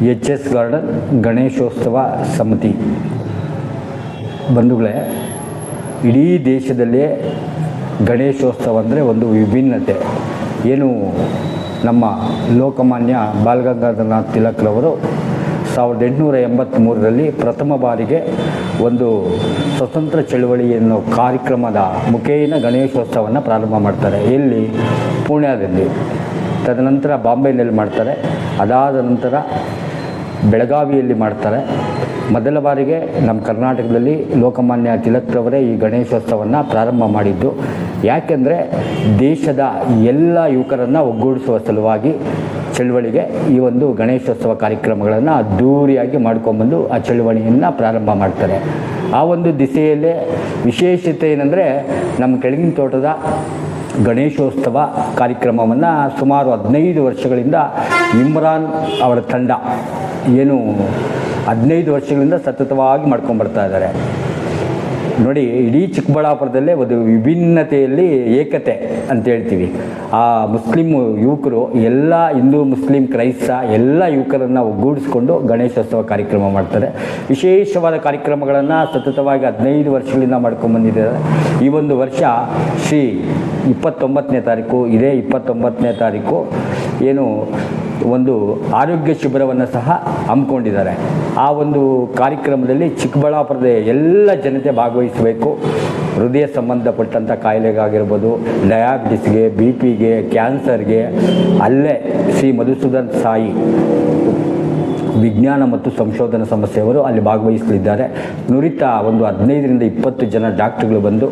HS garden Ganeshotsav ಸಮಿತಿ ಬಂಧುಗಳೇ, ಇಡೀ ದೇಶದಲ್ಲೇ ಗಣೇಶೋತ್ಸವ ಅಂದರೆ ಒಂದು ವಿಭಿನ್ನತೆ. ಏನು ನಮ್ಮ ಲೋಕಮಾನ್ಯ ಬಾಲಗಂಗಾಧರನಾಥ್ ತಿಲಕ್ರವರು 1883ರಲ್ಲಿ ಪ್ರಥಮ ಬಾರಿಗೆ ಒಂದು ಸ್ವತಂತ್ರ ಚಳವಳಿ ಎನ್ನುವ ಕಾರ್ಯಕ್ರಮದ ಮುಖೇನ ಗಣೇಶೋತ್ಸವವನ್ನು ಪ್ರಾರಂಭ ಮಾಡ್ತಾರೆ. ಎಲ್ಲಿ? ಪುಣ್ಯದಲ್ಲಿ. ತದನಂತರ ಬಾಂಬೆಯಲ್ಲಿ ಮಾಡ್ತಾರೆ. ಅದಾದ ನಂತರ ಬೆಳಗಾವಿಯಲ್ಲಿ ಮಾಡ್ತಾರೆ. ಮೊದಲ ಬಾರಿಗೆ ನಮ್ಮ ಕರ್ನಾಟಕದಲ್ಲಿ ಲೋಕಮಾನ್ಯ ತಿಲಕ್ರವರೇ ಈ ಗಣೇಶೋತ್ಸವವನ್ನು ಪ್ರಾರಂಭ ಮಾಡಿದ್ದು. ಯಾಕೆಂದರೆ ದೇಶದ ಎಲ್ಲ ಯುವಕರನ್ನು ಒಗ್ಗೂಡಿಸುವ ಸಲುವಾಗಿ ಚಳುವಳಿಗೆ ಈ ಒಂದು ಗಣೇಶೋತ್ಸವ ಕಾರ್ಯಕ್ರಮಗಳನ್ನು ಅದ್ಧೂರಿಯಾಗಿ ಮಾಡ್ಕೊಂಬಂದು ಆ ಚಳುವಳಿಯನ್ನು ಪ್ರಾರಂಭ ಮಾಡ್ತಾರೆ. ಆ ಒಂದು ದಿಸೆಯಲ್ಲೇ ವಿಶೇಷತೆ ಏನಂದರೆ, ನಮ್ಮ ಕೆಳಗಿನ ತೋಟದ ಗಣೇಶೋತ್ಸವ ಕಾರ್ಯಕ್ರಮವನ್ನು ಸುಮಾರು 15 ವರ್ಷಗಳಿಂದ ಇಮ್ರಾನ್ ಅವರ ತಂಡ ಏನು 15 ವರ್ಷಗಳಿಂದ ಸತತವಾಗಿ ಮಾಡ್ಕೊಂಡ್ಬರ್ತಾ ಇದ್ದಾರೆ. ನೋಡಿ, ಇಡೀ ಚಿಕ್ಕಬಳ್ಳಾಪುರದಲ್ಲೇ ಒಂದು ವಿಭಿನ್ನತೆಯಲ್ಲಿ ಏಕತೆ ಅಂತ ಹೇಳ್ತೀವಿ. ಆ ಮುಸ್ಲಿಂ ಯುವಕರು ಎಲ್ಲ ಹಿಂದೂ ಮುಸ್ಲಿಂ ಕ್ರೈಸ್ತ ಎಲ್ಲ ಯುವಕರನ್ನು ಒಗ್ಗೂಡಿಸ್ಕೊಂಡು ಗಣೇಶೋತ್ಸವ ಕಾರ್ಯಕ್ರಮ ಮಾಡ್ತಾರೆ. ವಿಶೇಷವಾದ ಕಾರ್ಯಕ್ರಮಗಳನ್ನು ಸತತವಾಗಿ 15 ವರ್ಷಗಳಿಂದ ಮಾಡ್ಕೊಂಡ್ಬಂದಿದ್ದಾರೆ. ಈ ಒಂದು ವರ್ಷ ಶ್ರೀ 29ನೇ ತಾರೀಕು, ಇದೇ 29ನೇ ತಾರೀಕು ಏನು ಒಂದು ಆರೋಗ್ಯ ಶಿಬಿರವನ್ನು ಸಹ ಹಮ್ಮಿಕೊಂಡಿದ್ದಾರೆ. ಆ ಒಂದು ಕಾರ್ಯಕ್ರಮದಲ್ಲಿ ಚಿಕ್ಕಬಳ್ಳಾಪುರದ ಎಲ್ಲ ಜನತೆ ಭಾಗವಹಿಸಬೇಕು. ಹೃದಯ ಸಂಬಂಧಪಟ್ಟಂಥ ಕಾಯಿಲೆಗಾಗಿರ್ಬೋದು, ಡಯಾಬಿಟಿಸ್ಗೆ, BP ಗೆ, ಕ್ಯಾನ್ಸರ್ಗೆ, ಅಲ್ಲೇ ಶ್ರೀ ಮಧುಸೂದನ್ ಸಾಯಿ ವಿಜ್ಞಾನ ಮತ್ತು ಸಂಶೋಧನಾ ಸಂಸ್ಥೆಯವರು ಅಲ್ಲಿ ಭಾಗವಹಿಸಲಿದ್ದಾರೆ. ನುರಿತ ಒಂದು 15ರಿಂದ 20 ಜನ ಡಾಕ್ಟ್ರುಗಳು ಬಂದು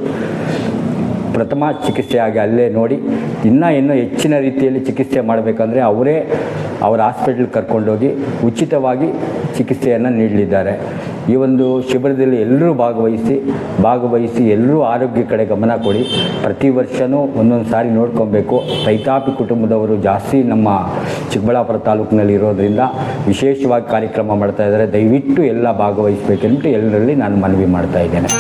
ಪ್ರಥಮ ಚಿಕಿತ್ಸೆಯಾಗಿ ಅಲ್ಲೇ ನೋಡಿ ಇನ್ನೂ ಹೆಚ್ಚಿನ ರೀತಿಯಲ್ಲಿ ಚಿಕಿತ್ಸೆ ಮಾಡಬೇಕಂದ್ರೆ ಅವರೇ ಅವರ ಹಾಸ್ಪಿಟ್ಲಿಗೆ ಕರ್ಕೊಂಡೋಗಿ ಉಚಿತವಾಗಿ ಚಿಕಿತ್ಸೆಯನ್ನು ನೀಡಲಿದ್ದಾರೆ. ಈ ಒಂದು ಶಿಬಿರದಲ್ಲಿ ಎಲ್ಲರೂ ಭಾಗವಹಿಸಿ ಎಲ್ಲರೂ ಆರೋಗ್ಯ ಕಡೆ ಗಮನ ಕೊಡಿ. ಪ್ರತಿ ವರ್ಷವೂ ಒಂದೊಂದು ಸಾರಿ ನೋಡ್ಕೊಬೇಕು. ರೈತಾಪಿ ಕುಟುಂಬದವರು ಜಾಸ್ತಿ ನಮ್ಮ ಚಿಕ್ಕಬಳ್ಳಾಪುರ ತಾಲೂಕಿನಲ್ಲಿ ಇರೋದರಿಂದ ವಿಶೇಷವಾಗಿ ಕಾರ್ಯಕ್ರಮ ಮಾಡ್ತಾಯಿದ್ದಾರೆ. ದಯವಿಟ್ಟು ಎಲ್ಲ ಭಾಗವಹಿಸಬೇಕೆಂದು ಎಲ್ಲರಲ್ಲಿ ನಾನು ಮನವಿ ಮಾಡ್ತಾ ಇದ್ದೇನೆ.